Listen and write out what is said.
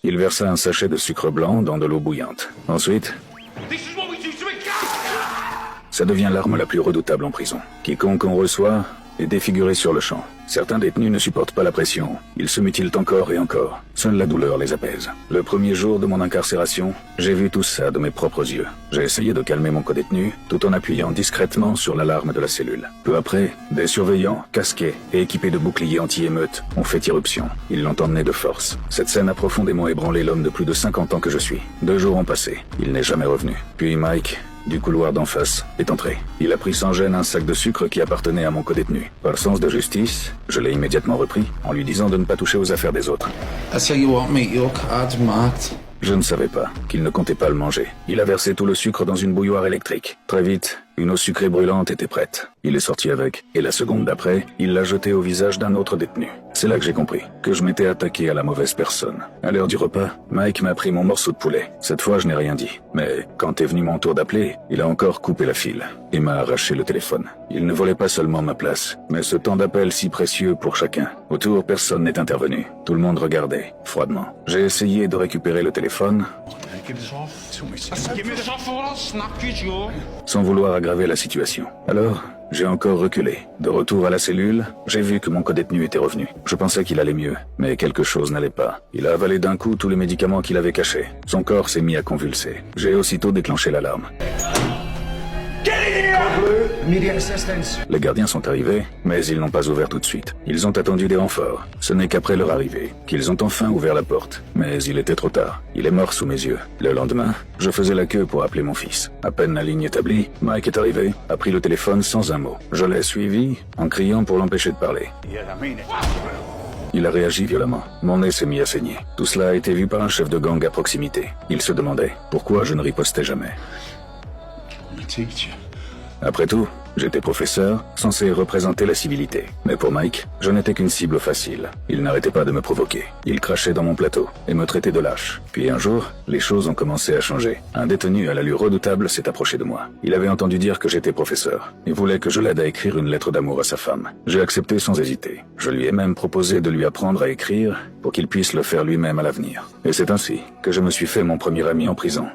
Il versa un sachet de sucre blanc dans de l'eau bouillante. Ensuite, ça devient l'arme la plus redoutable en prison. Quiconque on reçoit est défiguré sur le champ. Certains détenus ne supportent pas la pression. Ils se mutilent encore et encore. Seule la douleur les apaise. Le premier jour de mon incarcération, j'ai vu tout ça de mes propres yeux. J'ai essayé de calmer mon codétenu, tout en appuyant discrètement sur l'alarme de la cellule. Peu après, des surveillants, casqués et équipés de boucliers anti-émeute, ont fait irruption. Ils l'ont emmené de force. Cette scène a profondément ébranlé l'homme de plus de 50 ans que je suis. 2 jours ont passé. Il n'est jamais revenu. Puis Mike, du couloir d'en face, est entré. Il a pris sans gêne un sac de sucre qui appartenait à mon codétenu. Par sens de justice, je l'ai immédiatement repris, en lui disant de ne pas toucher aux affaires des autres. I tell you what, mate, your card's marked. Je ne savais pas qu'il ne comptait pas le manger. Il a versé tout le sucre dans une bouilloire électrique. Très vite, une eau sucrée brûlante était prête. Il est sorti avec, et la seconde d'après, il l'a jetée au visage d'un autre détenu. C'est là que j'ai compris que je m'étais attaqué à la mauvaise personne. À l'heure du repas, Mike m'a pris mon morceau de poulet. Cette fois, je n'ai rien dit. Mais quand est venu mon tour d'appeler, il a encore coupé la file et m'a arraché le téléphone. Il ne volait pas seulement ma place, mais ce temps d'appel si précieux pour chacun. Autour, personne n'est intervenu. Tout le monde regardait, froidement. J'ai essayé de récupérer le téléphone, sans vouloir aggraver la situation. Alors, j'ai encore reculé. De retour à la cellule, j'ai vu que mon codétenu était revenu. Je pensais qu'il allait mieux, mais quelque chose n'allait pas. Il a avalé d'un coup tous les médicaments qu'il avait cachés. Son corps s'est mis à convulser. J'ai aussitôt déclenché l'alarme. Les gardiens sont arrivés, mais ils n'ont pas ouvert tout de suite. Ils ont attendu des renforts. Ce n'est qu'après leur arrivée qu'ils ont enfin ouvert la porte. Mais il était trop tard. Il est mort sous mes yeux. Le lendemain, je faisais la queue pour appeler mon fils. À peine la ligne établie, Mike est arrivé, a pris le téléphone sans un mot. Je l'ai suivi en criant pour l'empêcher de parler. Il a réagi violemment. Mon nez s'est mis à saigner. Tout cela a été vu par un chef de gang à proximité. Il se demandait pourquoi je ne ripostais jamais. Après tout, j'étais professeur, censé représenter la civilité. Mais pour Mike, je n'étais qu'une cible facile. Il n'arrêtait pas de me provoquer. Il crachait dans mon plateau et me traitait de lâche. Puis un jour, les choses ont commencé à changer. Un détenu à l'allure redoutable s'est approché de moi. Il avait entendu dire que j'étais professeur et voulait que je l'aide à écrire une lettre d'amour à sa femme. J'ai accepté sans hésiter. Je lui ai même proposé de lui apprendre à écrire pour qu'il puisse le faire lui-même à l'avenir. Et c'est ainsi que je me suis fait mon premier ami en prison.